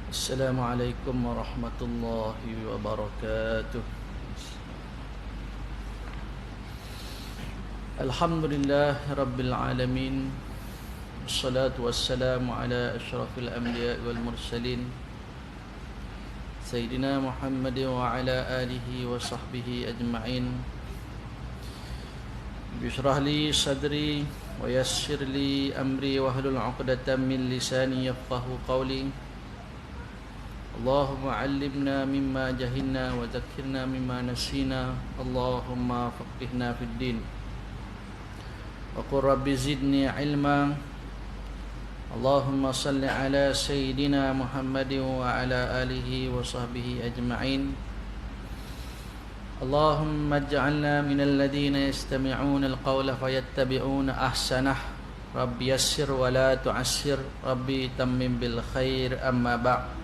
Assalamualaikum warahmatullahi wabarakatuh. Alhamdulillah Rabbil Alamin. Wassalatu wassalamu ala ashrafil anbiya wal mursalin Sayyidina Muhammad wa ala alihi wa sahbihi ajma'in. Bishrah li sadri wa yassir li amri wa hlul 'uqdatam min lisani yafqahu qawli. Allahumma 'allimna mimma jahilna wa dzakkirna mimma nasina. Allahumma faqihna fid din. Wa qur rabbi zidni ilma. Allahumma salli ala sayyidina Muhammadin wa ala alihi wa sahbihi ajma'in. Allahumma ij'alna minal ladzina yastami'una al-qawla fayattabi'una ahsanah. Rabbi yassir wa la tu'assir. Rabbi tammim bil khair. Amma ba'd.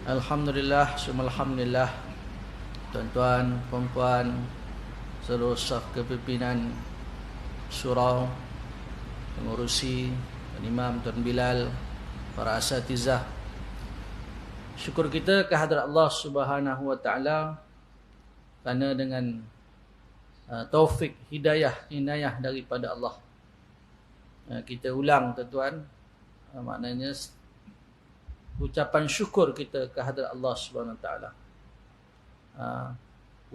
Alhamdulillah, alhamdulillah, tuan-tuan, puan-puan, seluruh staf kepimpinan surau, pengurusi, Tuan Imam, Tuan Bilal, para asatizah. Syukur kita kehadrat Allah Subhanahu wa taala kerana dengan taufik, hidayah, inayah daripada Allah. Kita ulang tuan-tuan, maknanya ucapan syukur kita kehadrat Allah Subhanahu Wa Taala.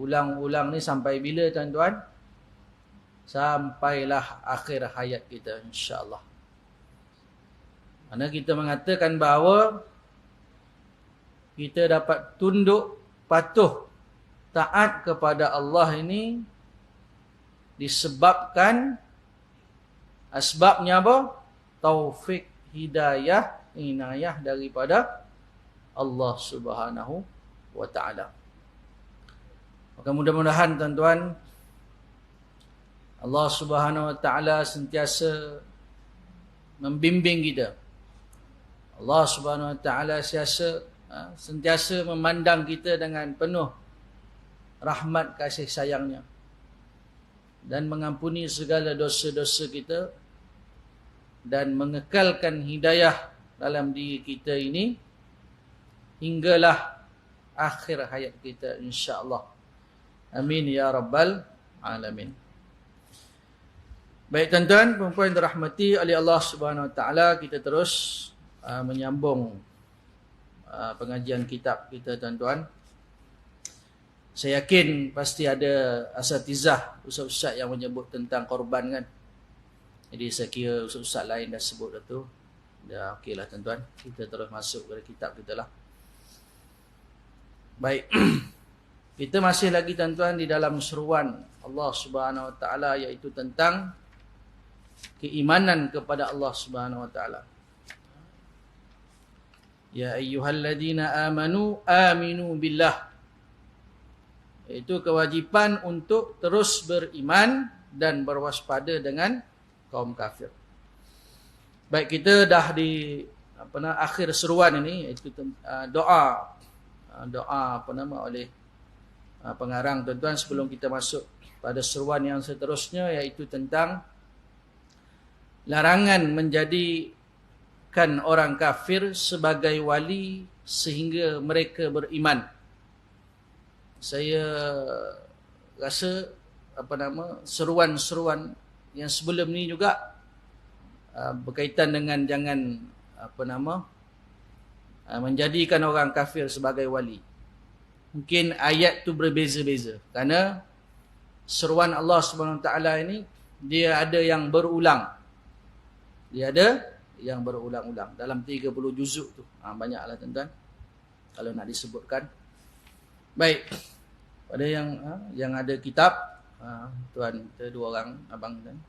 Ulang-ulang ni sampai bila tuan-tuan? Sampailah akhir hayat kita, insya-Allah. Mana kita mengatakan bahawa kita dapat tunduk, patuh, taat kepada Allah ini disebabkan asbabnya apa? Taufik, hidayah, inayah daripada Allah Subhanahu wa taala. Maka mudah-mudahan tuan-tuan, Allah Subhanahu wa taala sentiasa membimbing kita. Allah Subhanahu wa taala sentiasa memandang kita dengan penuh rahmat kasih sayangnya dan mengampuni segala dosa-dosa kita dan mengekalkan hidayah dalam diri kita ini hinggalah akhir hayat kita, insya-Allah. Amin ya rabbal alamin. Baik tuan-tuan, puan-puan yang dirahmati oleh Allah Subhanahu wa taala, kita terus menyambung pengajian kitab kita tuan-tuan. Saya yakin pasti ada asatizah, ustaz-ustaz yang menyebut tentang korban kan. Jadi saya kira ustaz-ustaz lain dah sebut dah tu. Dah okeylah tuan-tuan, kita terus masuk ke kitab kita lah. Baik. Kita masih lagi tuan-tuan di dalam seruan Allah Subhanahu wa taala, iaitu tentang keimanan kepada Allah Subhanahu wa taala. Ya ayyuhalladzina amanu aminu billah. Itu kewajipan untuk terus beriman dan berwaspada dengan kaum kafir. Baik, kita dah di akhir seruan ini, iaitu doa oleh pengarang tuan-tuan, sebelum kita masuk pada seruan yang seterusnya, iaitu tentang larangan menjadikan orang kafir sebagai wali sehingga mereka beriman. Saya rasa seruan-seruan yang sebelum ni juga berkaitan dengan jangan menjadikan orang kafir sebagai wali. Mungkin ayat tu berbeza-beza kerana seruan Allah Subhanahu Wa Taala ini dia ada yang berulang. Dia ada yang berulang-ulang dalam 30 juzuk tu. Banyaklah tuan-tuan kalau nak disebutkan. Baik. Pada yang ada kitab, tuan kita dua orang abang dan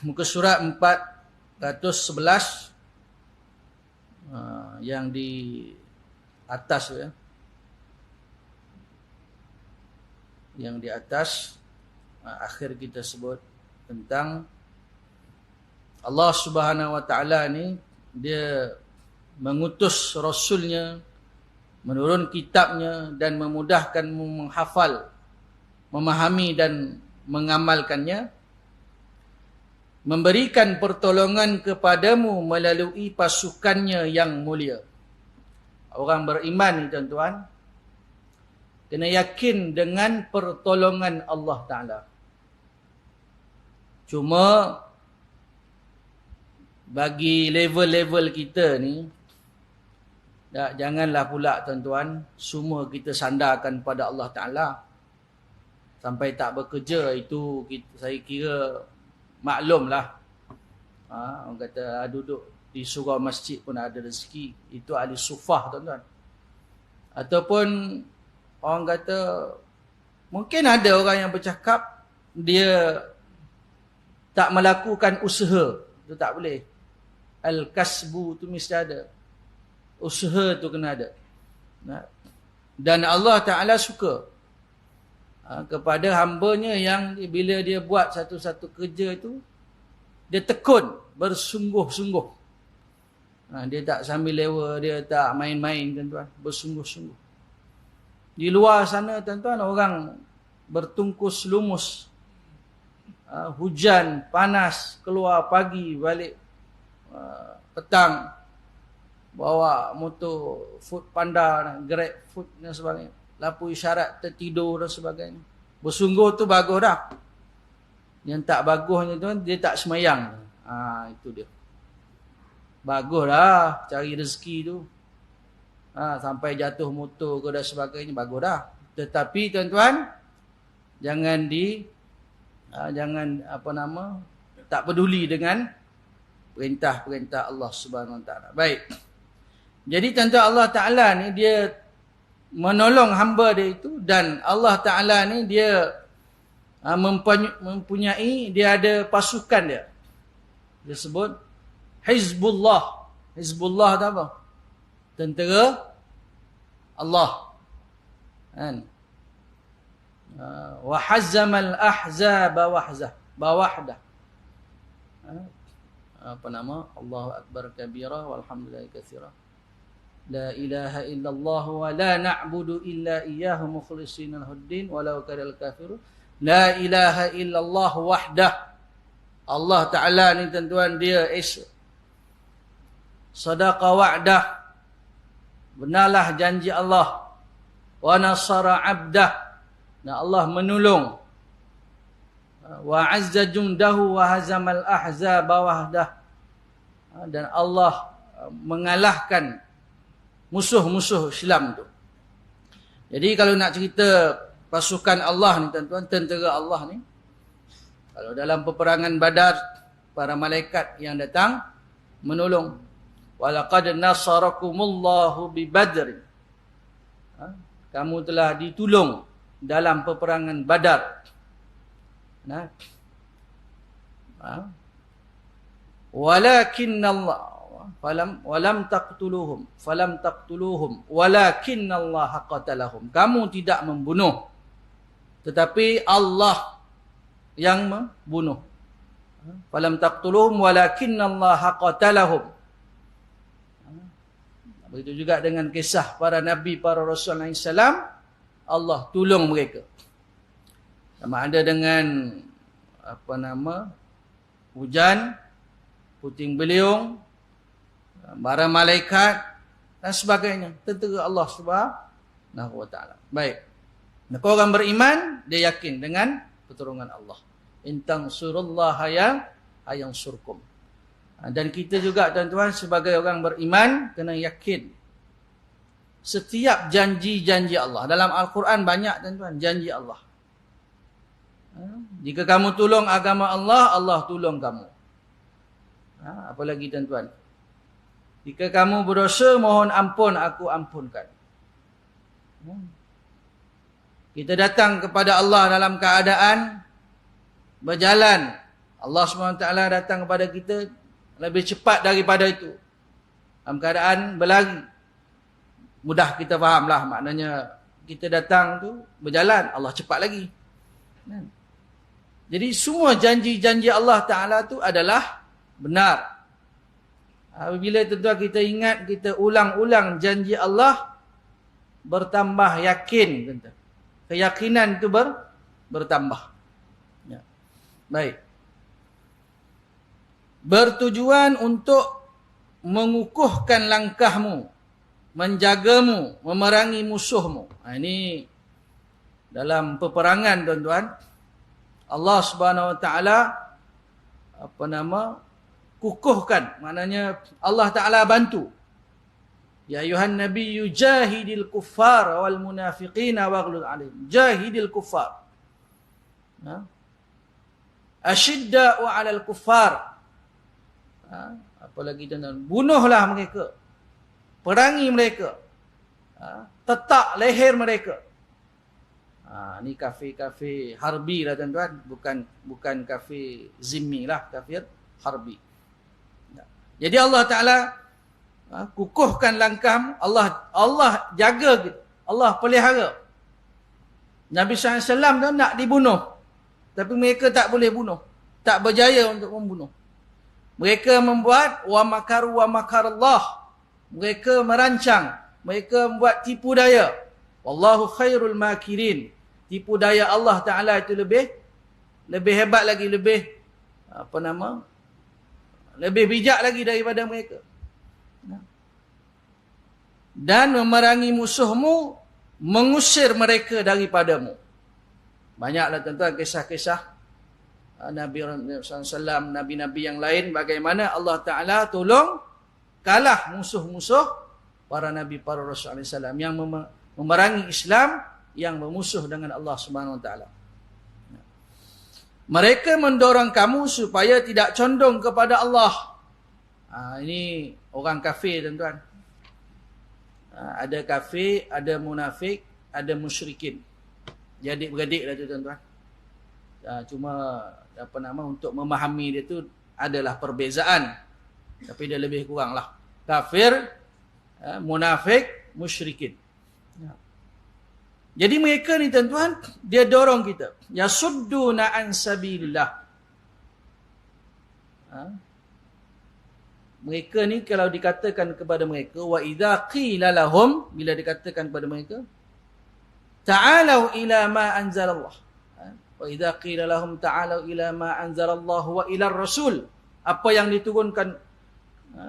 muka surat 411 yang di atas ya. Yang di atas akhir kita sebut tentang Allah Subhanahu wa taala ni dia mengutus rasulnya, menurun kitabnya dan memudahkan menghafal, memahami dan mengamalkannya memberikan pertolongan kepadamu melalui pasukannya yang mulia. Orang beriman ni tuan-tuan, kena yakin dengan pertolongan Allah Ta'ala. Cuma bagi level-level kita ni, janganlah pula tuan-tuan semua kita sandarkan pada Allah Ta'ala. Sampai tak bekerja itu saya kira maklumlah. Orang kata duduk di surau masjid pun ada rezeki. Itu ahli sufah tuan-tuan. Ataupun orang kata mungkin ada orang yang bercakap dia tak melakukan usaha. Itu tak boleh. Al-kasbu tu mesti ada. Usaha tu kena ada. Dan Allah Ta'ala suka kepada hambanya yang bila dia buat satu-satu kerja itu, dia tekun, bersungguh-sungguh. Dia tak sambil lewa, dia tak main-main tuan-tuan, bersungguh-sungguh. Di luar sana tuan-tuan, orang bertungkus lumus. Hujan, panas, keluar pagi, balik petang. Bawa motor Food Panda, Grab Food dan sebagainya. Lampu isyarat tertidur dan sebagainya. Bersungguh tu bagus dah. Yang tak bagusnya tuan, dia tak semayang. Itu dia. Bagus dah cari rezeki tu. Sampai jatuh motor ke dan sebagainya, bagus dah. Tetapi tuan-tuan, jangan tak peduli dengan perintah-perintah Allah Subhanahu Wa Taala. Baik. Jadi tuan-tuan, Allah Taala ni dia menolong hamba dia itu, dan Allah Taala ni dia mempunyai, dia ada pasukan dia. Dia sebut Hizbullah. Hizbullah tu apa? Tentera Allah. Kan? Wa hazzamal ahzaba wahdah. Apa nama? Allahu akbar kabira walhamdulillahi katsira. La ilaha illallah wa la na'budu illa iyyahu mukhlishina lahu-ddin walau karihal kafirun. La ilaha illallah wahdah. Allah Ta'ala ni tuan-tuan, dia sadaqa wa'dah. Benarlah janji Allah. Wa nasara 'abdah. Dan Allah menolong. Wa 'azza jundahu wa hazamal ahzaba wahdah. Dan Allah mengalahkan musuh-musuh Islam tu. Jadi kalau nak cerita pasukan Allah ni tuan-tuan, tentera Allah ni, kalau dalam peperangan Badar, para malaikat yang datang menolong. Walaqad nasarakumullahu bi Badr. Kamu telah ditolong dalam peperangan Badar. Walam taqtuluhum walakinallaha qatalahum. Kamu tidak membunuh, tetapi Allah yang membunuh. Falam taqtuluhum walakinallaha qatalahum. Begitu juga dengan kisah para nabi, para rasul alaihi salam, Allah tolong mereka. Sama ada dengan hujan, puting beliung, para malaikat dan sebagainya. Tentera Allah Subhanahu Wa Taala. Baik. Maka orang beriman, dia yakin dengan pertolongan Allah. In tansurullaha yansurkum. Dan kita juga tuan-tuan sebagai orang beriman kena yakin setiap janji-janji Allah. Dalam Al-Quran banyak tuan-tuan janji Allah. Jika kamu tolong agama Allah, Allah tolong kamu. Apalagi tuan-tuan, jika kamu berdosa, mohon ampun, aku ampunkan. Kita datang kepada Allah dalam keadaan berjalan. Allah SWT datang kepada kita lebih cepat daripada itu. Dalam keadaan berlari. Mudah kita fahamlah, maknanya kita datang tu berjalan, Allah cepat lagi. Jadi semua janji-janji Allah Ta'ala tu adalah benar. Apabila tuan-tuan kita ingat, kita ulang-ulang janji Allah, bertambah yakin tuan-tuan. Keyakinan itu bertambah. Ya. Baik. bertujuan untuk mengukuhkan langkahmu, menjagamu, memerangi musuhmu. Ini dalam peperangan, tuan-tuan, Allah Subhanahu Wa Taala kukuhkan, maknanya Allah Taala bantu. Ya ayuhan nabiyyu jahidil kuffar wal munafiqina waghluz alaihim. Jahidil kuffar. Ashidda'u 'alal kuffar. Apalagi tuan-tuan, bunuhlah mereka. Perangi mereka. Tetak leher mereka. Ni kafir-kafir harbi lah, tuan-tuan, bukan kafir zimmi lah, kafir harbi. Jadi Allah Taala kukuhkan langkah, Allah jaga kita, Allah pelihara. Nabi SAW tu nak dibunuh, tapi mereka tak boleh bunuh, tak berjaya untuk membunuh. Mereka membuat wa makaru wa makarallah, mereka merancang, mereka membuat tipu daya. Wallahu khairul makirin. Tipu daya Allah Taala itu lebih hebat lagi, lebih lebih bijak lagi daripada mereka. Dan memerangi musuhmu, mengusir mereka daripadamu. Banyaklah tuan-tuan kisah-kisah Nabi SAW, Nabi-Nabi yang lain, bagaimana Allah Ta'ala tolong kalah musuh-musuh para Nabi, para Rasul SAW yang memerangi Islam, yang bermusuh dengan Allah Subhanahu Wa Ta'ala. Mereka mendorong kamu supaya tidak condong kepada Allah. Ini orang kafir, tuan-tuan. Ada kafir, ada munafik, ada musyrikin. Jadi beradik lah tu, tuan-tuan. Cuma untuk memahami dia tu adalah perbezaan, tapi dia lebih kurang lah. Kafir, munafik, musyrikin. Jadi mereka ni, tuan-tuan, dia dorong kita. Yasudduna an sabilillah. Mereka ni kalau dikatakan kepada mereka, wa idza qila lahum, bila dikatakan kepada mereka, ta'alu ila ma anzalallah. Wa idza qila lahum ta'alu ila ma anzalallah wa ila rasul. Apa yang diturunkan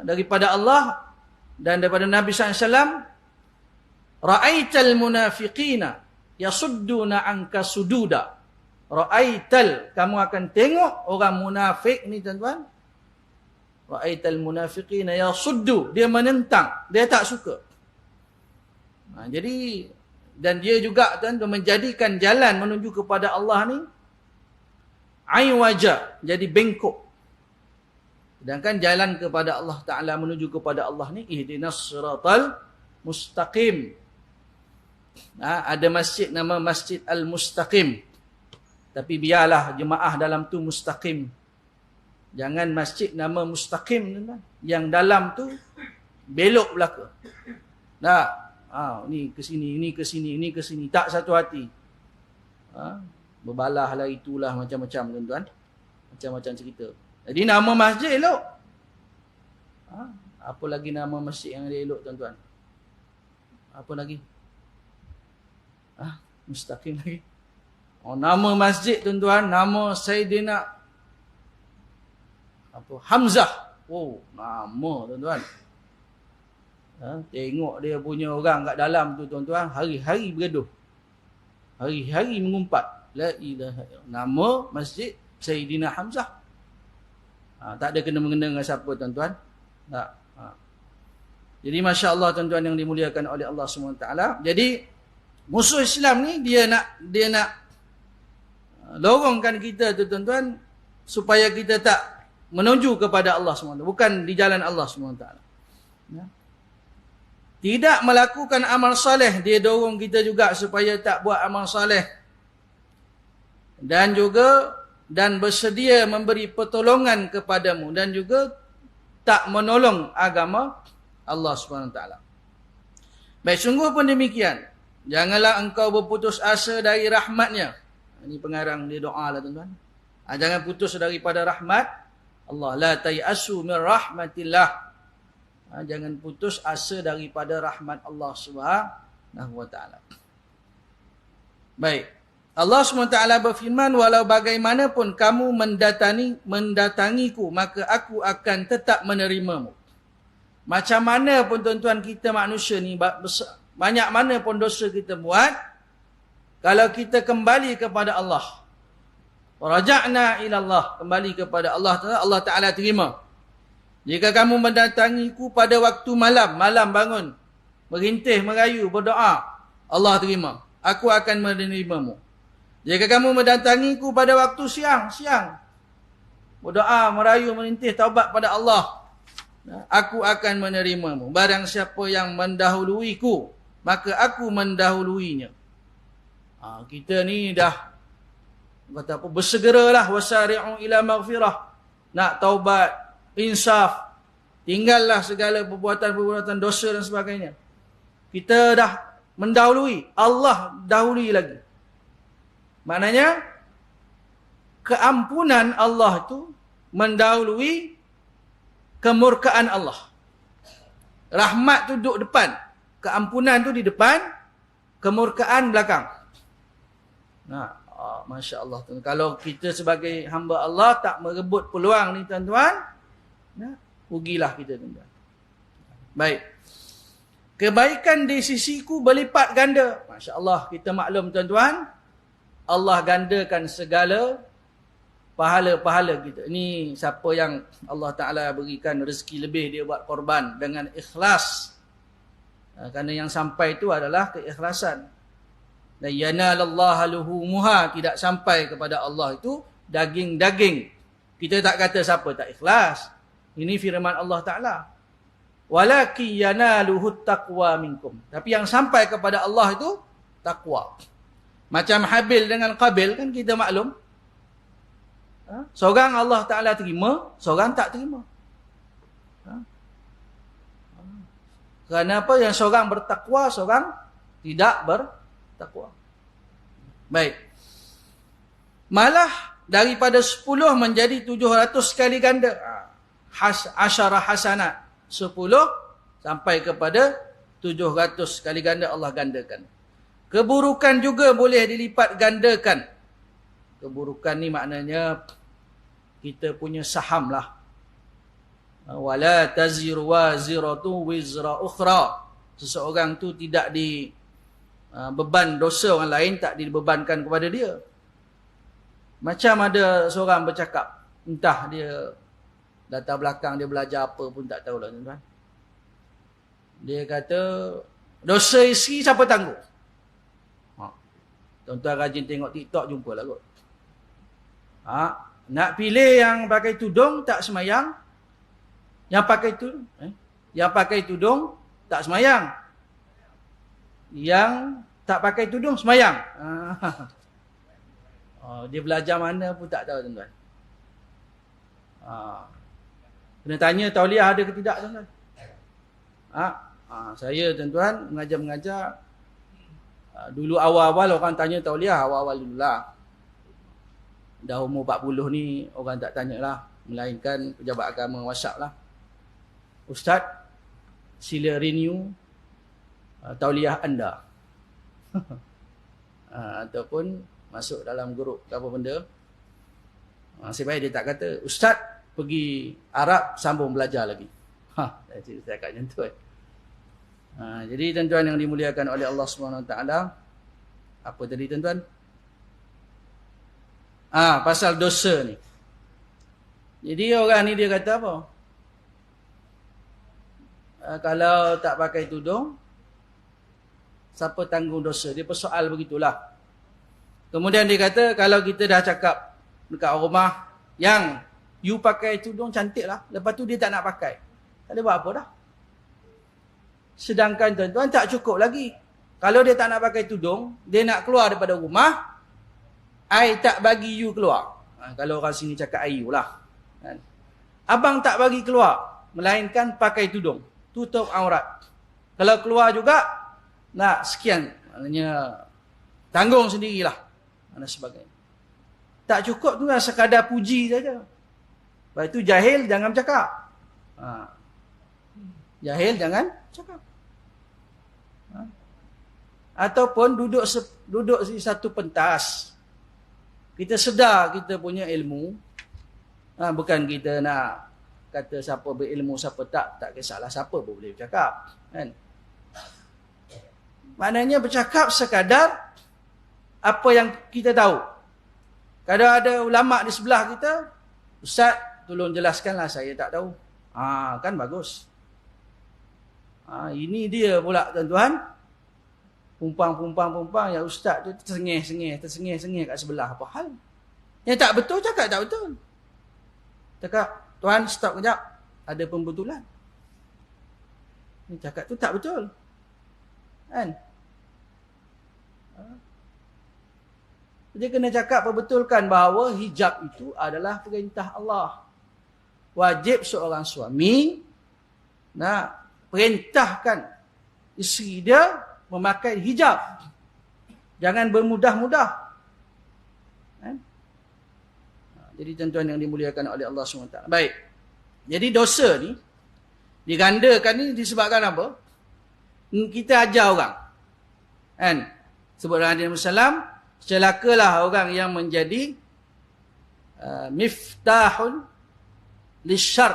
daripada Allah dan daripada Nabi SAW, ra'aital munafiqina yasudduna anka sududa. Ra'aital, kamu akan tengok orang munafik ni, tuan-tuan. Ra'aital munafiqina yasuddu, dia menentang, dia tak suka. Jadi, dan dia juga, tuan-tuan, menjadikan jalan menuju kepada Allah ni aiwaja, jadi bengkok. Sedangkan jalan kepada Allah Ta'ala, menuju kepada Allah ni, ihdinas siratal mustaqim. Ada masjid nama Masjid Al-Mustaqim, tapi biarlah jemaah dalam tu mustaqim. Jangan masjid nama mustaqim, tuan-tuan, yang dalam tu belok belaka. Ni ke sini, ini ke sini, ini ke sini, tak satu hati. Berbalah lah, itulah, macam-macam, tuan-tuan. Macam-macam cerita. Jadi nama masjid elok. Apa lagi nama masjid yang dia elok, tuan-tuan? Apa lagi? Mustaqim lagi. Nama masjid, tuan-tuan, nama Sayyidina Hamzah. Nama, tuan-tuan. Tengok dia punya orang kat dalam tu, tuan-tuan, hari-hari bergaduh. Hari-hari mengumpat. La ilaha illallah. Nama masjid Sayyidina Hamzah. Tak ada kena-mengena dengan siapa, tuan-tuan. Tak. Jadi Masya Allah, tuan-tuan yang dimuliakan oleh Allah SWT. Jadi musuh Islam ni dia nak lorongkan kita tu, tuan-tuan, supaya kita tak menuju kepada Allah SWT, bukan di jalan Allah SWT. Tidak melakukan amal soleh, dia dorong kita juga supaya tak buat amal soleh. Dan bersedia memberi pertolongan kepadamu, dan juga tak menolong agama Allah SWT. Baik, sungguh pun demikian. Janganlah engkau berputus asa dari rahmatnya. Ini pengarang dia doa lah, tuan-tuan. Jangan putus daripada rahmat Allah. La tayasu min rahmatillah. Jangan putus asa daripada rahmat Allah Subhanahu wa ta'ala. Baik. Allah SWT berfirman, walau bagaimanapun kamu mendatangiku, maka aku akan tetap menerimamu. Macam mana pun tuan-tuan kita manusia ni, banyak mana pun dosa kita buat, kalau kita kembali kepada Allah, raja'na ilallah, kembali kepada Allah, Allah Ta'ala terima. Jika kamu mendatangiku pada waktu malam, malam bangun, merintih, merayu, berdoa, Allah terima. Aku akan menerimamu. Jika kamu mendatangiku pada waktu siang, berdoa, merayu, merintih, taubat pada Allah, aku akan menerimamu. Barang siapa yang mendahuluiku, maka aku mendahuluinya. Kita ni dah kata apa, bersegeralah, wasari'u ila maghfirah, nak taubat, insaf, tinggallah segala perbuatan-perbuatan dosa dan sebagainya. Kita dah mendahului, Allah dahului lagi. Maknanya keampunan Allah itu mendahului kemurkaan Allah. Rahmat tu duduk depan, keampunan tu di depan, kemurkaan belakang. Masya Allah. Kalau kita sebagai hamba Allah tak merebut peluang ni tuan-tuan, rugilah kita tuan-tuan. Baik. Kebaikan di sisiku berlipat ganda. Masya Allah, kita maklum tuan-tuan, Allah gandakan segala pahala-pahala kita. Ini siapa yang Allah Ta'ala berikan rezeki lebih, dia buat korban dengan ikhlas. Kerana yang sampai itu adalah keikhlasan. Dan yanalallaha luhumuha, tidak sampai kepada Allah itu daging-daging. Kita tak kata siapa tak ikhlas. Ini firman Allah Ta'ala. Walaki yanaluhut taqwa minkum. Tapi yang sampai kepada Allah itu taqwa. Macam Habil dengan Qabil, kan kita maklum. Seorang Allah Ta'ala terima, seorang tak terima. Kerana apa? Yang seorang bertakwa, seorang tidak bertakwa. Baik. Malah daripada 10 menjadi 700 kali ganda. Asyarah hasanat. 10 sampai kepada 700 kali ganda Allah gandakan. Keburukan juga boleh dilipat gandakan. Keburukan ni maknanya kita punya saham lah. Wala taziru waziratu wizra ukhra. Seseorang tu tidak beban dosa orang lain, tak dibebankan kepada dia. Macam ada seorang bercakap, entah dia latar belakang dia belajar apa pun tak tahulah tuan-tuan. Dia kata, dosa isteri siapa tangguh? Tuan-tuan rajin tengok TikTok, jumpalah kot. Nak pilih yang pakai tudung tak semayang, yang pakai tudung tak semayang, yang tak pakai tudung semayang. Dia belajar mana pun tak tahu tuan-tuan. Kena tanya tauliah ada ke tidak tuan-tuan. Saya tuan-tuan mengajar-mengajar, dulu awal-awal orang tanya tauliah, awal-awal dululah. Dah umur 40 ni orang tak tanya lah, melainkan pejabat agama WhatsApp lah. Ustaz, sila renew tauliah anda. Ataupun masuk dalam grup apa benda. Nasib baik dia tak kata, Ustaz pergi Arab sambung belajar lagi. Saya kat macam tu. Jadi tuan-tuan yang dimuliakan oleh Allah SWT, apa tadi tuan-tuan? Pasal dosa ni. Jadi orang ni dia kata apa? Kalau tak pakai tudung, siapa tanggung dosa? Dia persoal begitulah. Kemudian dia kata, kalau kita dah cakap dekat rumah, yang you pakai tudung cantik lah. Lepas tu dia tak nak pakai. Tak ada buat apa dah. Sedangkan tuan-tuan tak cukup lagi. Kalau dia tak nak pakai tudung, dia nak keluar daripada rumah, I tak bagi you keluar. Kalau orang sini cakap I you lah. Abang tak bagi keluar, melainkan pakai tudung, tutup aurat. Kalau keluar juga, nak sekian. Maknanya tanggung sendirilah. Dan sebagainya. Tak cukup tu lah sekadar puji saja. Lepas itu jahil jangan bercakap. Jahil jangan cakap. Ataupun duduk di satu pentas. Kita sedar kita punya ilmu. Bukan kita nak kata siapa berilmu, siapa tak kisahlah, siapa pun boleh bercakap. Kan? Maknanya bercakap sekadar apa yang kita tahu. Kalau ada ulama di sebelah kita, Ustaz, tolong jelaskanlah, saya tak tahu. Kan bagus. Ini dia pula tuan-tuan. Pumpang yang ustaz tu tersengih kat sebelah. Apa hal? Yang tak betul cakap tak betul. Cakap, tuan stop kejap. Ada pembetulan. Ni cakap tu tak betul. Kan? Dia kena cakap perbetulkan bahawa hijab itu adalah perintah Allah. Wajib seorang suami nak perintahkan isteri dia memakai hijab. Jangan bermudah-mudah. Kan? Jadi tuan-tuan yang dimuliakan oleh Allah SWT. Baik. Jadi dosa ni digandakan ni disebabkan apa? Kita ajar orang. Kan? Sebut dalam hadis Muslim, celakalah orang yang menjadi miftahun lisyar,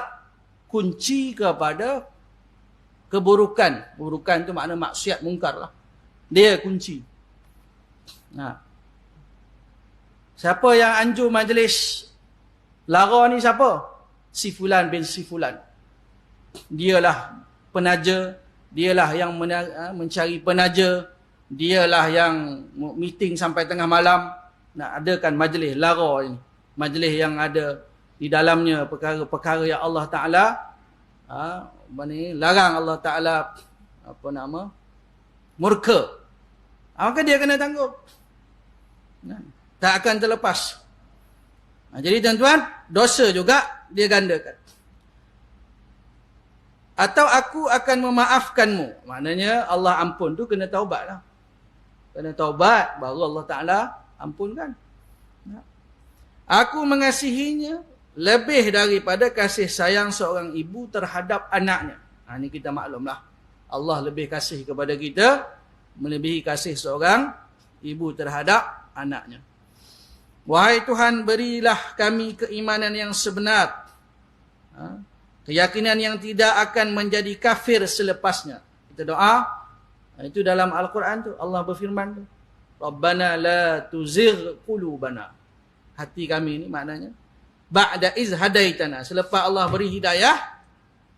kunci kepada keburukan. Burukan tu makna maksiat, mungkar lah. Dia kunci. Siapa yang anjur majlis lara ni siapa? Si Fulan bin Si Fulan. Dialah penaja, dialah yang mencari penaja, dialah yang meeting sampai tengah malam nak adakan majlis lara ni. Majlis yang ada di dalamnya perkara-perkara yang Allah Ta'ala larang, Allah Ta'ala murka. Maka dia kena tanggung. Tak akan terlepas. Jadi tuan-tuan, dosa juga dia gandakan. Atau aku akan memaafkanmu. Maknanya Allah ampun tu kena taubat lah. Kena taubat baru Allah Ta'ala ampunkan. Aku mengasihinya lebih daripada kasih sayang seorang ibu terhadap anaknya. Ini kita maklumlah. Allah lebih kasih kepada kita melebihi kasih seorang ibu terhadap anaknya. Wahai Tuhan, berilah kami keimanan yang sebenar. Keyakinan yang tidak akan menjadi kafir selepasnya. Kita doa. Itu dalam Al-Quran tu. Allah berfirman tu. Rabbana la tuzigh qulubana. Hati kami ni maknanya. Ba'da iz hadaitana. Selepas Allah beri hidayah.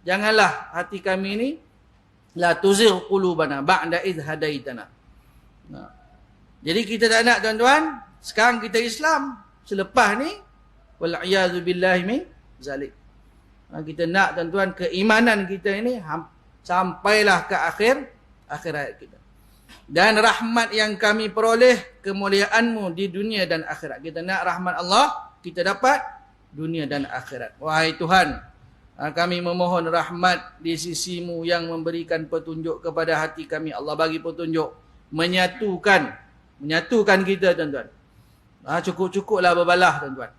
Janganlah hati kami ni. La tuzigh qulubana. Ba'da iz hadaitana. Jadi kita tak nak tuan-tuan. Sekarang kita Islam. Selepas ni. Wal'iyazu billahi min zalik. Kita nak tuan-tuan keimanan kita ini. Sampailah ke akhir hayat kita. Dan rahmat yang kami peroleh, kemuliaanmu di dunia dan akhirat. Kita nak rahmat Allah, kita dapat dunia dan akhirat. Wahai Tuhan, kami memohon rahmat di sisimu yang memberikan petunjuk kepada hati kami. Allah bagi petunjuk, menyatukan kita tuan-tuan. Cukup-cukuplah berbalah tuan-tuan.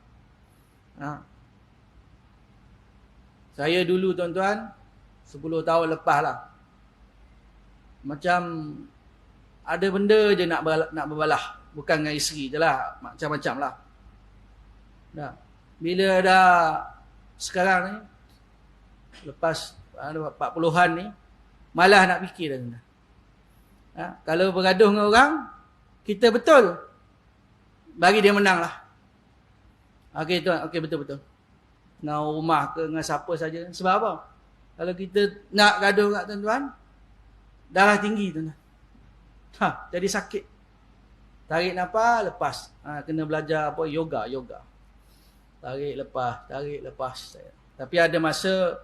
Saya dulu tuan-tuan, 10 tahun lepas lah. Macam ada benda je nak berbalah. Bukan dengan isteri je lah. Macam-macam lah. Bila dah sekarang ni, lepas 40-an ni, malah nak fikir dah. Kalau bergaduh dengan orang, kita betul. Bagi dia menang lah. Okey tuan, okey betul-betul. Dengan rumah ke, dengan siapa saja. Sebab apa? Kalau kita nak gaduh kat tuan-tuan, darah tinggi tuan-tuan. Jadi sakit. Tarik nafas, lepas. Kena belajar apa? Yoga. Tarik lepas. Tapi ada masa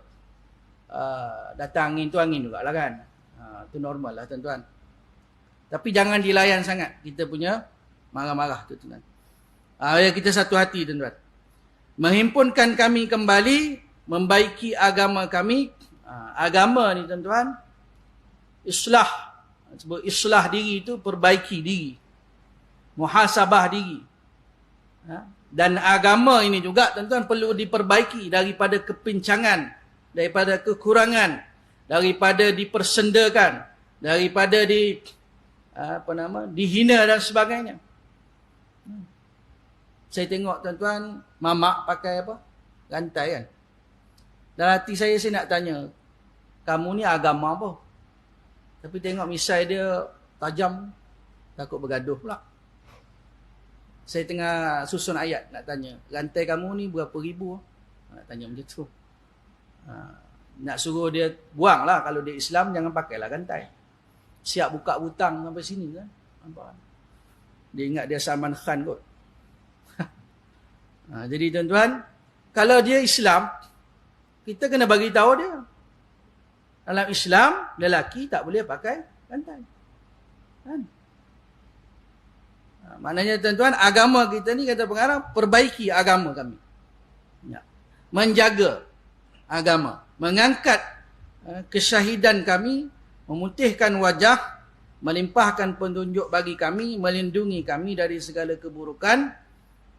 datang angin tu angin jugalah kan. Itu normal lah tuan-tuan. Tapi jangan dilayan sangat. Kita punya marah-marah tu tuan-tuan. Kita satu hati tuan-tuan. Menghimpunkan kami kembali, membaiki agama kami. Agama ni tuan-tuan, islah. Sebut islah diri itu perbaiki diri. Muhasabah diri. Dan agama ini juga tuan-tuan perlu diperbaiki daripada kepincangan, daripada kekurangan, daripada dipersendakan, daripada dihina dan sebagainya. Saya tengok tuan-tuan, mamak pakai apa? Rantai kan. Dalam hati saya nak tanya, kamu ni agama apa? Tapi tengok misai dia tajam, takut bergaduh pula. Saya tengah susun ayat nak tanya, rantai kamu ni berapa ribu? Nak tanya macam tu. Nak suruh dia buang lah. Kalau dia Islam, jangan pakailah rantai. Siap buka hutang sampai sini kan. Nampak? Dia ingat dia Salman Khan kot. Jadi tuan-tuan, kalau dia Islam, kita kena bagi tahu dia. Dalam Islam, lelaki tak boleh pakai rantai. Kan? Maknanya tuan-tuan, agama kita ni kata pengarang, perbaiki agama kami. Ya. Menjaga agama. Mengangkat kesyahidan kami, memutihkan wajah, melimpahkan petunjuk bagi kami, melindungi kami dari segala keburukan,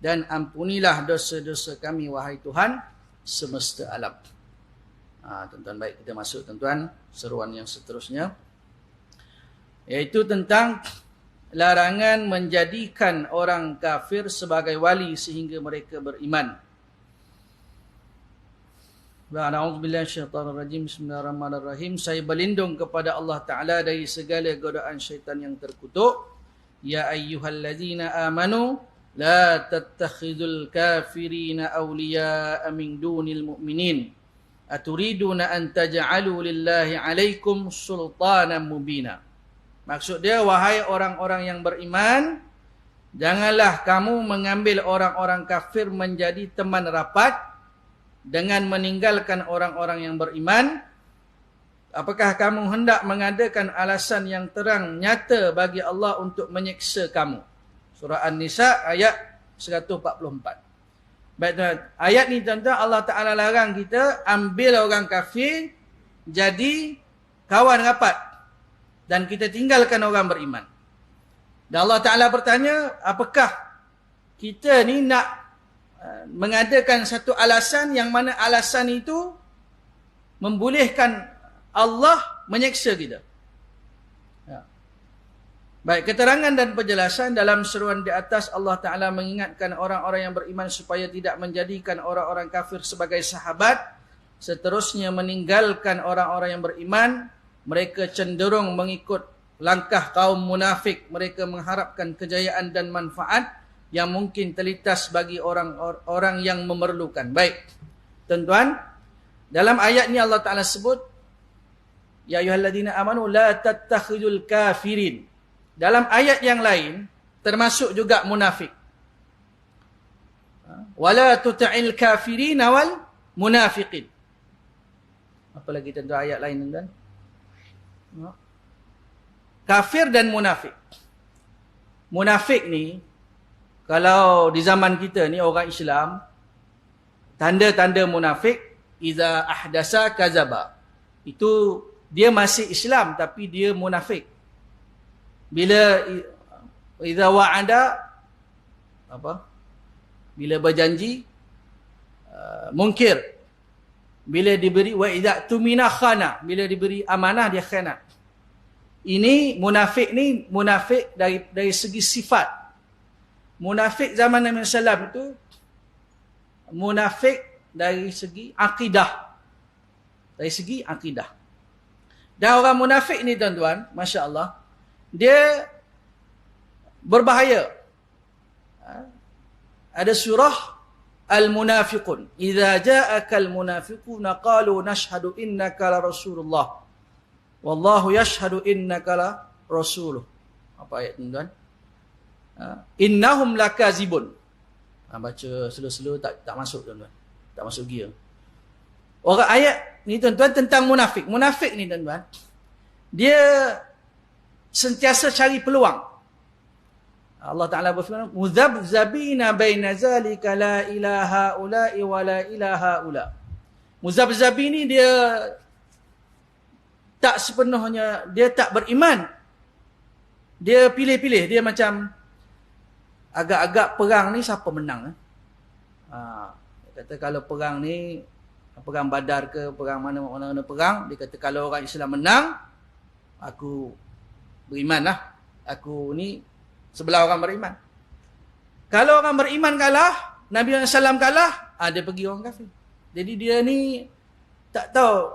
dan ampunilah dosa-dosa kami, wahai Tuhan semesta alam. Tuan-tuan, baik, kita masuk tuan-tuan seruan yang seterusnya, iaitu tentang larangan menjadikan orang kafir sebagai wali sehingga mereka beriman. A'udzubillahiminasyaitanirrajim. Bismillahirrahmanirrahim. Saya berlindung kepada Allah Ta'ala dari segala godaan syaitan yang terkutuk. Ya ayyuhallazina amanu la tattakhidul kafirina awliya'a min dunil mu'minin. Aturiduna an taj'alu lillahi alaikum sultanan mubina. Maksud dia, wahai orang-orang yang beriman, janganlah kamu mengambil orang-orang kafir menjadi teman rapat dengan meninggalkan orang-orang yang beriman. Apakah kamu hendak mengadakan alasan yang terang nyata bagi Allah untuk menyiksa kamu? Surah An-Nisa ayat 144. Baik tuan, ayat ni tuan-tuan, Allah Ta'ala larang kita ambil orang kafir jadi kawan rapat dan kita tinggalkan orang beriman. Dan Allah Ta'ala bertanya, apakah kita ni nak mengadakan satu alasan yang mana alasan itu membolehkan Allah menyeksa kita? Ya. Baik, keterangan dan penjelasan dalam seruan di atas, Allah Ta'ala mengingatkan orang-orang yang beriman supaya tidak menjadikan orang-orang kafir sebagai sahabat. Seterusnya meninggalkan orang-orang yang beriman. Mereka cenderung mengikut langkah kaum munafik. Mereka mengharapkan kejayaan dan manfaat yang mungkin terlintas bagi orang-orang yang memerlukan. Baik, tuan-tuan, dalam ayat ni Allah Ta'ala sebut, ya ayyuhalladzina amanu la tattakhidul kafirin. Dalam ayat yang lain, termasuk juga munafik. Wala tuta'il kafirina wal munafiqin. Apa lagi tuan-tuan ayat lain tuan-tuan? Kafir dan munafik. Munafik ni, kalau di zaman kita ni orang Islam, tanda-tanda munafik, iza ahdasa kazaba. Itu dia masih Islam tapi dia munafik. Bila iza wa'ada apa? Bila berjanji munkir. Bila diberi wa idza tumina khana, bila diberi amanah dia khianat. Ini munafik ni munafik dari segi sifat. Munafik zaman Nabi sallallahu itu munafik dari segi akidah. Dari segi akidah. Dan orang munafik ni tuan-tuan, masya-Allah, dia berbahaya. Ada surah Al-Munafiqun. Idza ja'aka al-munafiquna qalu nashhadu innaka la rasulullah. Wallahu yashhadu innaka la rasuluh. Apa ayat tuan-tuan? Innahum lakazibun. Baca slow-slow tak masuk tuan-tuan. Tak masuk gear. Orang ayat ni tuan-tuan tentang munafik. Munafik ni tuan-tuan, dia sentiasa cari peluang. Allah Ta'ala berfirman, muzabzabina baina zalika la ilaha ula'i wa la ilaha ula. Muzabzabi ni dia tak sepenuhnya, dia tak beriman. Dia pilih-pilih, dia macam agak-agak perang ni siapa menang. Dia kata kalau perang ni, perang Badar ke, perang mana-mana perang, dia kata kalau orang Islam menang, aku beriman lah. Aku ni sebelah orang beriman. Kalau orang beriman kalah, Nabi SAW kalah, dia pergi orang kafir. Jadi dia ni tak tahu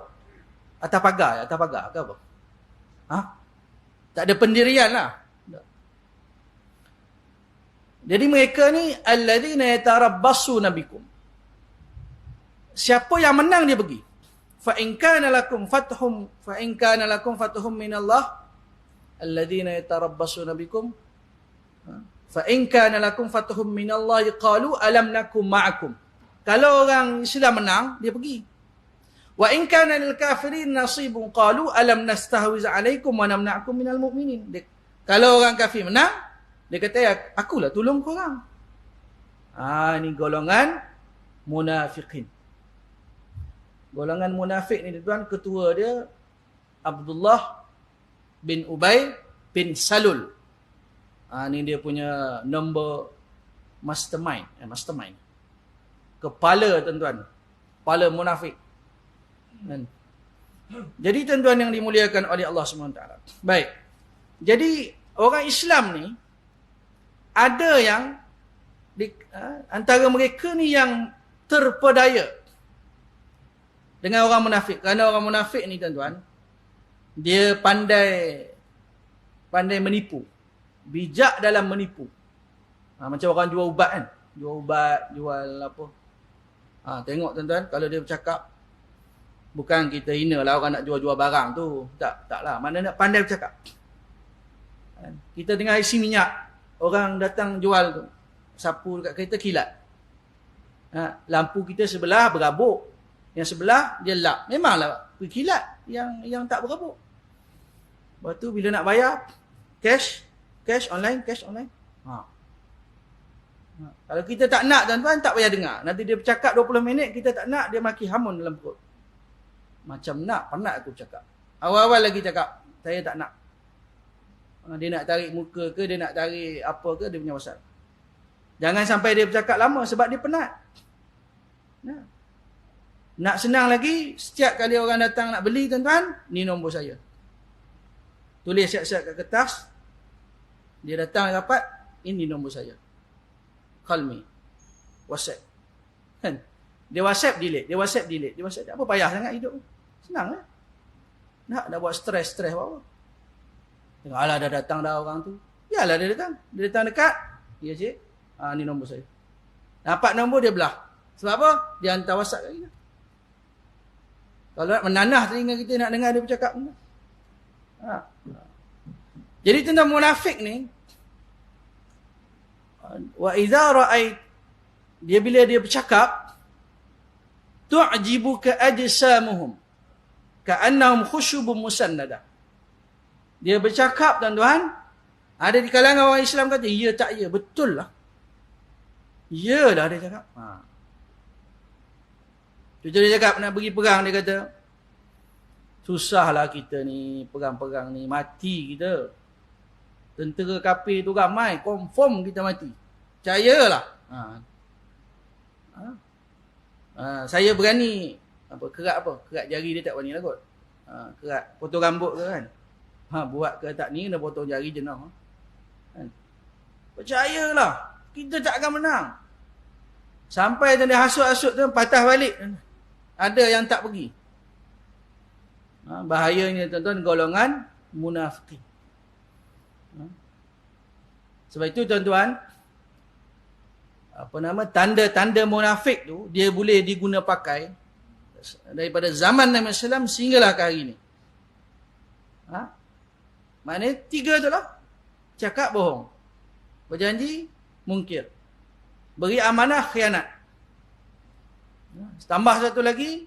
atas pagar ke apa. Tak ada pendirian lah. Jadi mereka ni alladzina yatarabbasuna bikum. Siapa yang menang dia pergi. Fa in kana lakum fathum min Allah alladzina yatarabbasuna bikum. Fa in kana lakum fathum min Allah qalu alam nakum ma'akum. Kalau orang Islam menang, dia pergi. Wa in kana lil kafirin nasibun qalu alam nastahwiz alaikum wa namna'akum minal mu'minin. Kalau orang kafir menang, dia kata, akulah tolong korang. Ini golongan munafiqin. Golongan munafik ni tuan, ketua dia Abdullah bin Ubay bin Salul. Ni dia punya number mastermind. Kepala tuan-tuan. Kepala munafik. Jadi tuan-tuan yang dimuliakan oleh Allah SWT. Baik. Jadi orang Islam ni, ada yang antara mereka ni yang terpedaya dengan orang munafik. Kerana orang munafik ni tuan-tuan, dia pandai menipu. Bijak dalam menipu. Macam orang jual ubat kan. Jual ubat, jual apa. Tengok tuan-tuan, kalau dia bercakap, bukan kita hina lah orang nak jual-jual barang tu. Taklah. Mana nak pandai bercakap. Kita tengah isi minyak. Orang datang jual tu. Sapu dekat kereta, kilat. Lampu kita sebelah berabuk. Yang sebelah dia lap. Memanglah kilat yang tak berabuk. Lepas tu bila nak bayar, cash online. Kalau kita tak nak tuan-tuan, tak payah dengar. Nanti dia bercakap 20 minit, kita tak nak, dia maki hamun dalam perut. Macam nak, penat aku cakap. Awal-awal lagi cakap, saya tak nak. Dia nak tarik muka ke, dia nak tarik apa ke, dia punya pasal. Jangan sampai dia bercakap lama sebab dia penat. Nak senang lagi, setiap kali orang datang nak beli tuan-tuan, ni nombor saya. Tulis siap-siap kat kertas. Dia datang rapat, ini nombor saya. Call me. WhatsApp. Kan? Dia WhatsApp delete. Apa payah sangat hidup. Senang lah. Nak buat stres apa-apa. Tengok, alah dah datang dah orang tu. Yalah dia datang. Dia datang dekat. Ya cik. Ni nombor saya. Dapat nombor dia belah. Sebab apa? Dia hantar WhatsApp kat kita. Kalau nak menanah telinga kita nak dengar dia bercakap. Jadi tentang munafik ni. Wa idza ra'ait. Dia bila dia bercakap. Tu'jibuka ajsamuhum. Ka'annahum khushubun musannadah. Dia bercakap tuan-tuan, ada di kalangan orang Islam kata, ya tak ya, betul lah. Ya lah dia cakap. Cucu dia cakap nak pergi perang, dia kata, susahlah kita ni, perang-perang ni, mati kita. Tentera kafir tu ramai, confirm kita mati. Percayalah. Saya berani, kerat jari dia tak berani lah kot. Kerat, potong rambut ke kan. Buat ke tak ni, kena potong jari jenah. Percayalah, kita tak akan menang. Sampai dia hasut-hasut tu, patah balik. Ada yang tak pergi. Bahayanya tuan-tuan, golongan munafik. Sebab itu tuan-tuan, tanda-tanda munafik tu, dia boleh diguna pakai daripada zaman Nabi SAW sehinggalah ke hari ni. Maknanya 3 tu lah. Cakap bohong. Berjanji, mungkir. Beri amanah, khianat. Tambah satu lagi,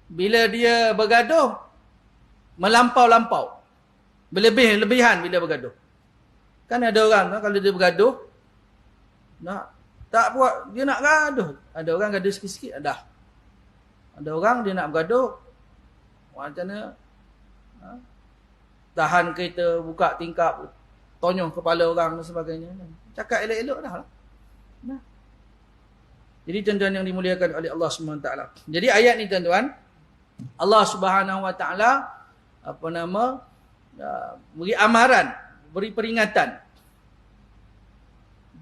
bila dia bergaduh, melampau-lampau. Berlebihan bila bergaduh. Kan ada orang kalau dia bergaduh, tak buat, dia nak gaduh. Ada orang gaduh sikit-sikit, dah. Ada orang dia nak bergaduh, macam mana? Tahan kereta, buka tingkap, tonyoh kepala orang dan sebagainya. Cakap elok-elok dah lah. Jadi tuan-tuan yang dimuliakan oleh Allah SWT. Jadi ayat ni tuan-tuan, Allah SWT beri amaran, beri peringatan.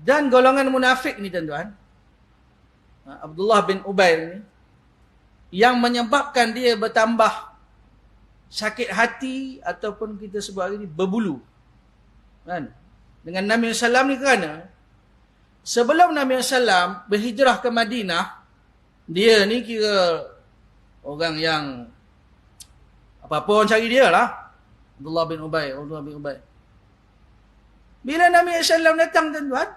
Dan golongan munafik ni tuan-tuan, Abdullah bin Ubay ni, yang menyebabkan dia bertambah sakit hati ataupun kita sebut hari ni berbulu. Kan? Dengan Nabi SAW ni kerana sebelum Nabi SAW berhijrah ke Madinah, dia ni kira orang yang apa-apa orang cari dia lah. Abdullah bin Ubay. Bila Nabi SAW datang tuan-tuan,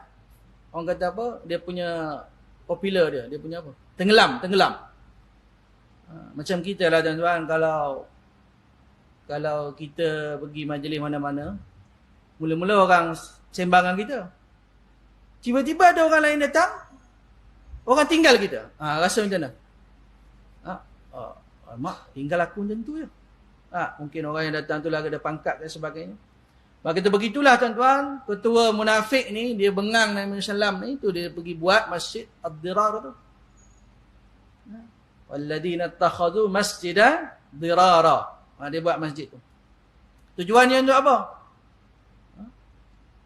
orang kata apa? Dia punya popular dia punya apa? Tenggelam. Macam kita lah tuan-tuan, kalau kita pergi majlis mana-mana, mula-mula orang sembangan kita. Tiba-tiba ada orang lain datang, orang tinggal kita. Rasa macam mana? Mak, tinggal aku macam tu je. Mungkin orang yang datang tu lah ada pangkat dan sebagainya. Maka kita begitulah tuan-tuan, ketua munafik ni, dia bengang Nabi SAW ni, tu dia pergi buat masjid Ad-Dirar tu. Walladina takhadhu masjidan dirara. Dia buat masjid tu. Tujuannya untuk apa?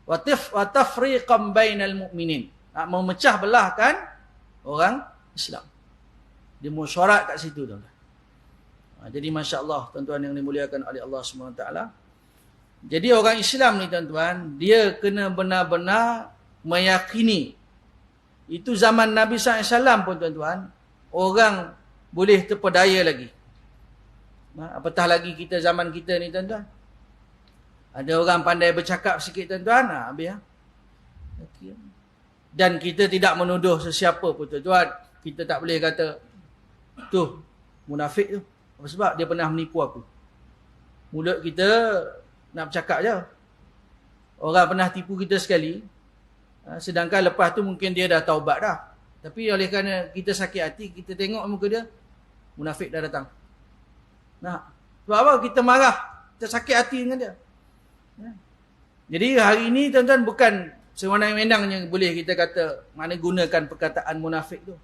Wa tafriqan bainal mu'minin. Memecah belahkan orang Islam. Dia mesyuarat kat situ tuan-tuan. Jadi masya-Allah tuan-tuan yang dimuliakan oleh Allah SWT. Jadi orang Islam ni tuan-tuan, dia kena benar-benar meyakini. Itu zaman Nabi SAW pun tuan-tuan, orang boleh terpedaya lagi. Apatah lagi kita zaman kita ni tuan-tuan. Ada orang pandai bercakap sikit tuan-tuan, habis. Dan kita tidak menuduh sesiapa pun tuan-tuan. Kita tak boleh kata, tu munafik tu. Apa sebab dia pernah menipu aku. Mulut kita nak bercakap je. Orang pernah tipu kita sekali, sedangkan lepas tu mungkin dia dah taubat dah. Tapi oleh kerana kita sakit hati, kita tengok muka dia, munafik dah datang. Sebab apa? Kita marah, kita sakit hati dengan dia. Jadi hari ini tuan-tuan bukan sewenang-wenangnya boleh kita kata mana gunakan perkataan munafik tu.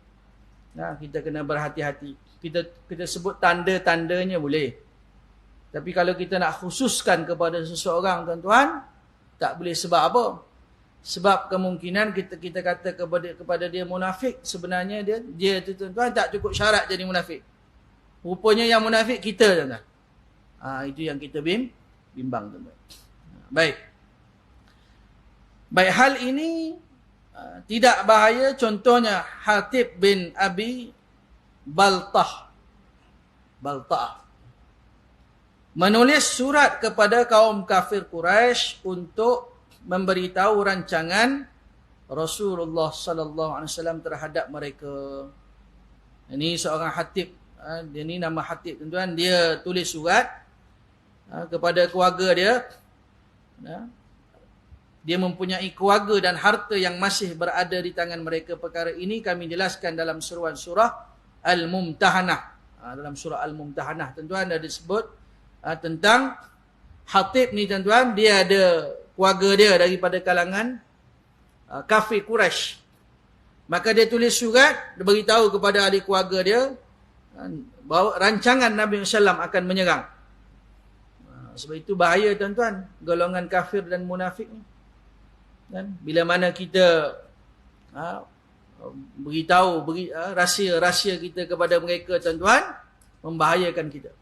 Kita kena berhati-hati. Kita sebut tanda-tandanya boleh. Tapi kalau kita nak khususkan kepada seseorang tuan-tuan, tak boleh sebab apa? Sebab kemungkinan kita kata kepada dia munafik, sebenarnya dia tu tuan-tuan tak cukup syarat jadi munafik. Rupanya yang munafik kita tuan-tuan. Itu yang kita bimbang tuan-tuan. Baik, hal ini tidak bahaya. Contohnya Hatib bin Abi Baltah menulis surat kepada kaum kafir Quraisy untuk memberitahu rancangan Rasulullah sallallahu alaihi wasallam terhadap mereka. Ini seorang Hatib, dia ni nama Hatib tuan-tuan, dia tulis surat kepada keluarga dia. Dia mempunyai keluarga dan harta yang masih berada di tangan mereka. Perkara ini kami jelaskan dalam seruan surah Al-Mumtahanah. Dalam surah Al-Mumtahanah tuan-tuan ada disebut tentang Hatib ni tuan-tuan, dia ada keluarga dia daripada kalangan kafir Quraisy. Maka dia tulis surat, dia beritahu kepada ahli keluarga dia bahawa rancangan Nabi SAW akan menyerang. Sebab itu bahaya tuan-tuan, golongan kafir dan munafik ni. Bila mana kita beritahu rahsia-rahsia kita kepada mereka tuan-tuan, membahayakan kita.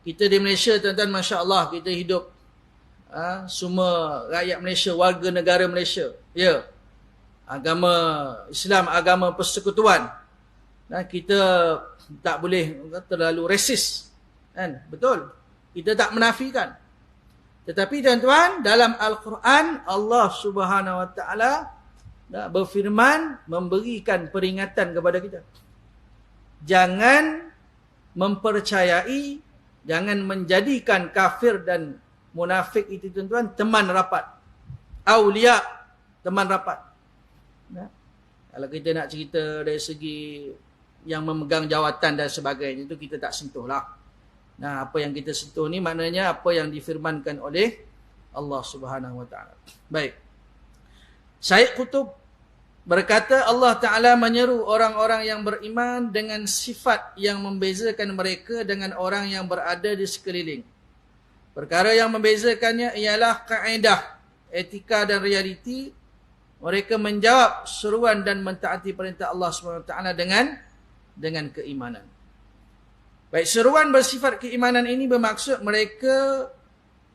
Kita di Malaysia tuan-tuan, Masya Allah, kita hidup semua rakyat Malaysia, warga negara Malaysia. Ya, agama Islam, agama persekutuan. Kita tak boleh terlalu resis. Betul, kita tak menafikan. Tetapi tuan-tuan, dalam Al-Quran Allah Subhanahu Wa Taala berfirman, memberikan peringatan kepada kita. Jangan mempercayai, jangan menjadikan kafir dan munafik itu tuan-tuan teman rapat. Aulia, teman rapat. Kalau kita nak cerita dari segi yang memegang jawatan dan sebagainya, itu kita tak sentuh lah. Apa yang kita sentuh ni maknanya apa yang difirmankan oleh Allah Subhanahu Wa Taala. Baik. Syekh Qutb berkata, Allah Ta'ala menyeru orang-orang yang beriman dengan sifat yang membezakan mereka dengan orang yang berada di sekeliling. Perkara yang membezakannya ialah kaedah, etika dan realiti Mereka menjawab seruan dan mentaati perintah Allah SWT dengan keimanan. Baik, seruan bersifat keimanan ini bermaksud mereka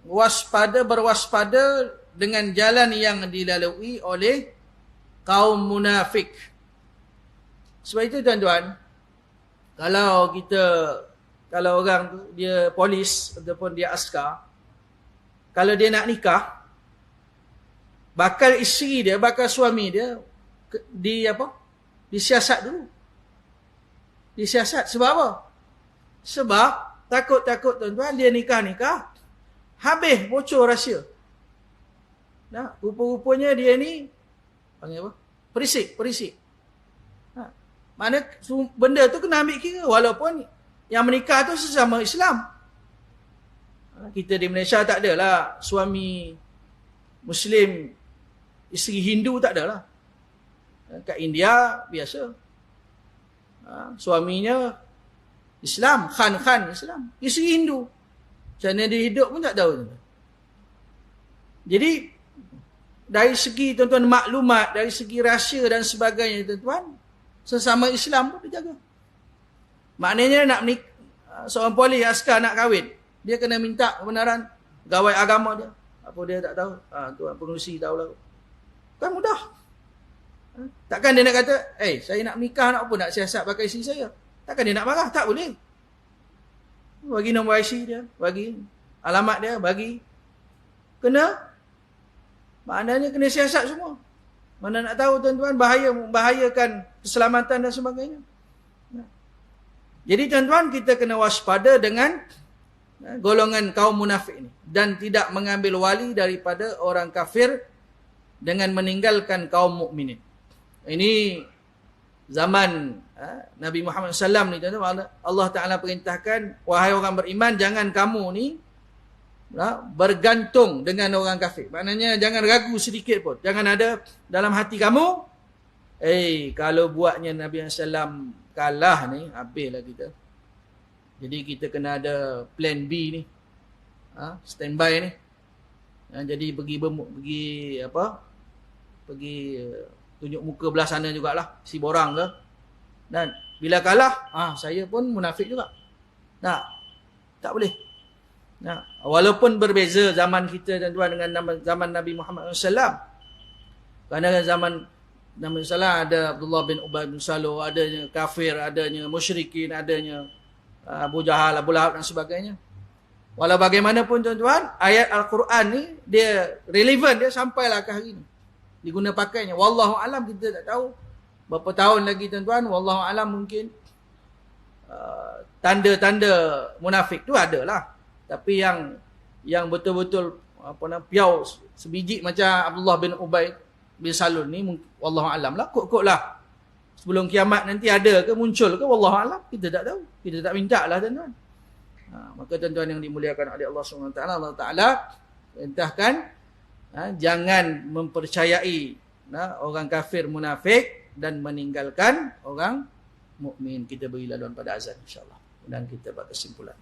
berwaspada dengan jalan yang dilalui oleh kaum munafik. Sebab itu tuan-tuan, kalau orang tu dia polis ataupun dia askar, kalau dia nak nikah, bakal isteri dia, bakal suami dia disiasat dulu. Disiasat sebab apa? Sebab takut tuan-tuan dia nikah, habis bocor rahsia. Nah, rupa-rupanya dia ni panggil apa? Perisik. Mana benda tu kena ambil kira, walaupun yang menikah tu sesama Islam. Kita di Malaysia tak adalah suami Muslim, isteri Hindu, tak adalah. Kat India biasa. Suaminya Islam, Khan Islam, isteri Hindu. Macam mana dia hidup pun tak tahu. Jadi dari segi tuan-tuan maklumat, dari segi rahsia dan sebagainya tuan-tuan, sesama Islam pun dia jaga. Maknanya nak seorang polis askar nak kahwin, dia kena minta kebenaran gawai agama dia. Apa dia tak tahu? Tuan pengurusi tahulah. Kan mudah. Takkan dia nak kata, saya nak nikah, nak apa, nak siasat pakai isteri saya. Takkan dia nak marah? Tak boleh. Bagi nombor IC dia, bagi alamat dia, bagi. Maknanya kena siasat semua. Mana nak tahu tuan-tuan, membahayakan keselamatan dan sebagainya. Jadi tuan-tuan, kita kena waspada dengan golongan kaum munafik ini. Dan tidak mengambil wali daripada orang kafir dengan meninggalkan kaum mukminin. Ini zaman Nabi Muhammad SAW ni, tuan-tuan, Allah Ta'ala perintahkan, wahai orang beriman, jangan kamu ni bergantung dengan orang kafir. Maknanya jangan ragu sedikit pun. Jangan ada dalam hati kamu, kalau buatnya Nabi SAW kalah ni, habislah kita. Jadi kita kena ada plan B ni, standby ni. Jadi pergi tunjuk muka belah sana jugalah, si borang ke. Dan bila kalah, saya pun munafik juga. Tak boleh. Walaupun berbeza zaman kita tuan-tuan dengan zaman Nabi Muhammad SAW. Kerana zaman Nabi SAW ada Abdullah bin Ubay bin Salul, adanya kafir, adanya musyrikin, adanya Abu Jahal, Abu Lahab dan sebagainya. Walau bagaimanapun tuan-tuan, ayat Al-Quran ni dia relevan, dia sampailah ke hari ni. Diguna pakainya. Wallahu alam, kita tak tahu berapa tahun lagi tuan-tuan. Wallahu alam, mungkin tanda-tanda munafik tu adalah. Tapi yang betul-betul piau sebiji macam Abdullah bin Ubay bin Salul ni, wallahu alam lah, kot-kotlah sebelum kiamat nanti ada ke, muncul ke, wallahu alam, kita tak tahu. Kita tak minta lah tuan-tuan. Maka tuan-tuan yang dimuliakan oleh Allah SWT, Allah Ta'ala perintahkan jangan mempercayai orang kafir munafik dan meninggalkan orang mukmin. Kita beri laluan pada azan insya-Allah dan kita buat kesimpulan.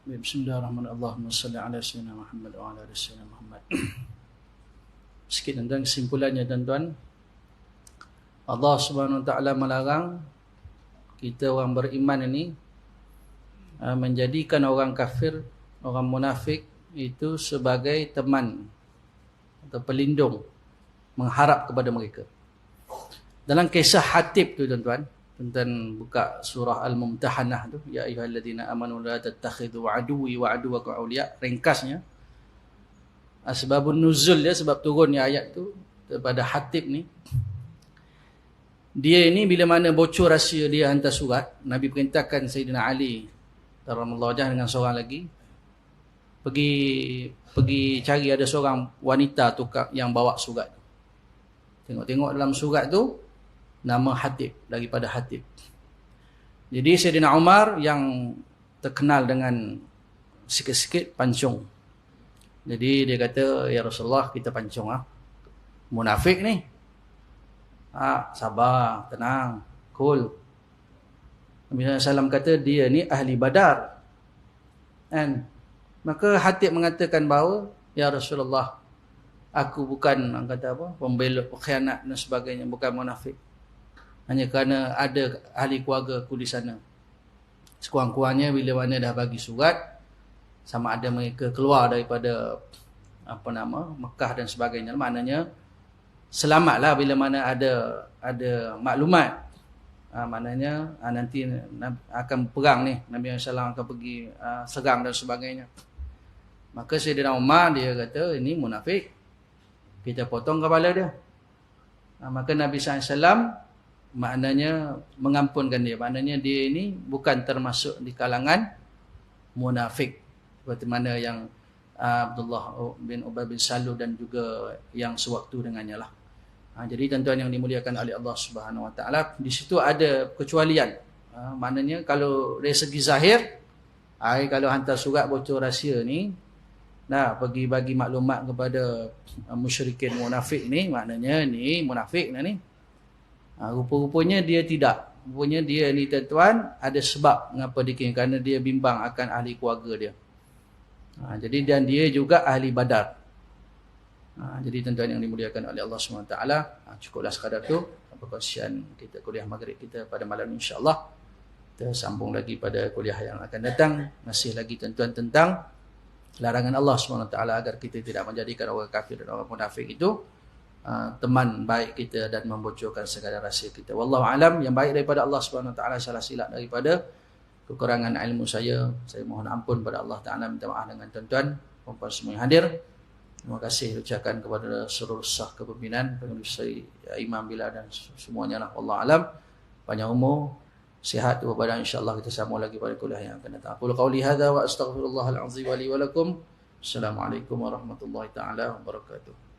Bismillahirrahmanirrahim. Allahumma salli ala sayyidina Muhammad wa ala ali sayyidina Muhammad. Sikit tentang kesimpulannya tuan-tuan. Allah Subhanahu wa taala melarang kita orang beriman ini menjadikan orang kafir, orang munafik itu sebagai teman atau pelindung, mengharap kepada mereka. Dalam kisah Hatib tu tuan-tuan, tuan-tuan buka surah Al-Mumtahanah tu, ya ayyuhalladzina amanu la tattakhidhu aduwwi wa aduwwakum awliya. Ringkasnya, asbabun nuzul dia, sebab turunnya ayat tu daripada Hatib ni. Dia ini bila mana bocor rahsia dia hantar surat, Nabi perintahkan Sayyidina Ali radhiyallahu anhu dengan seorang lagi pergi cari ada seorang wanita tukar yang bawa surat. Tengok-tengok dalam surat tu nama Hatib, daripada Hatib. Jadi Sayyidina Umar yang terkenal dengan sikit-sikit pancung. Jadi dia kata, ya Rasulullah, kita pancung munafik ni. Sabar, tenang, cool. Nabi SAW kata dia ni ahli Badar. And maka Hatib mengatakan bahawa, ya Rasulullah, aku bukan pembelot, pengkhianat dan sebagainya, bukan munafik. Hanya kerana ada ahli keluarga aku di sana. Sekurang-kurangnya bila mana dah bagi surat, sama ada mereka keluar daripada Mekah dan sebagainya, maknanya selamatlah bila mana ada maklumat. Maknanya nanti akan perang ni, Nabi SAW akan pergi serang dan sebagainya. Maka Sayyidina Umar dia kata ini munafik, kita potong kepala dia. Maka Nabi SAW maknanya mengampunkan dia. Maknanya dia ini bukan termasuk di kalangan munafik. Seperti mana yang Abdullah bin Ubay bin Salul dan juga yang sewaktu dengannya lah. Jadi tuan-tuan yang dimuliakan oleh Allah Subhanahu Wa Taala, di situ ada kecualian. Maknanya kalau dari segi zahir, kalau hantar surat bocor rahsia ni, pergi bagi maklumat kepada musyrikin munafik ni, maknanya ni munafik ni. Rupa-rupanya dia tidak. Rupanya dia ni tuan-tuan ada sebab mengapa dia kerana dia bimbang akan ahli keluarga dia. Jadi dan dia juga ahli Badar. Jadi tuan-tuan yang dimuliakan oleh Allah SWT, cukuplah sekadar tu perkongsian kita kuliah maghrib kita pada malam ni, insya-Allah. Kita sambung lagi pada kuliah yang akan datang. Masih lagi tuan-tuan tentang larangan Allah SWT agar kita tidak menjadikan orang kafir dan orang munafik itu teman baik kita dan membocorkan segala rahsia kita. Wallahu alam. Yang baik daripada Allah SWT, salah silap daripada kekurangan ilmu saya mohon ampun pada Allah Ta'ala, minta maaf dengan tuan-tuan puan-puan semua yang hadir. Terima kasih ucapkan kepada seluruh sah kepimpinan, pengurus Imam Bilal dan semuanya lah. Wallahu alam. Panjang umur, sihat, tubuh badan, insya-Allah kita sambung lagi pada kuliah yang akan datang. Aku qauli hadza wa astaghfirullahal azim wa li wa lakum. Assalamualaikum warahmatullahi taala wabarakatuh.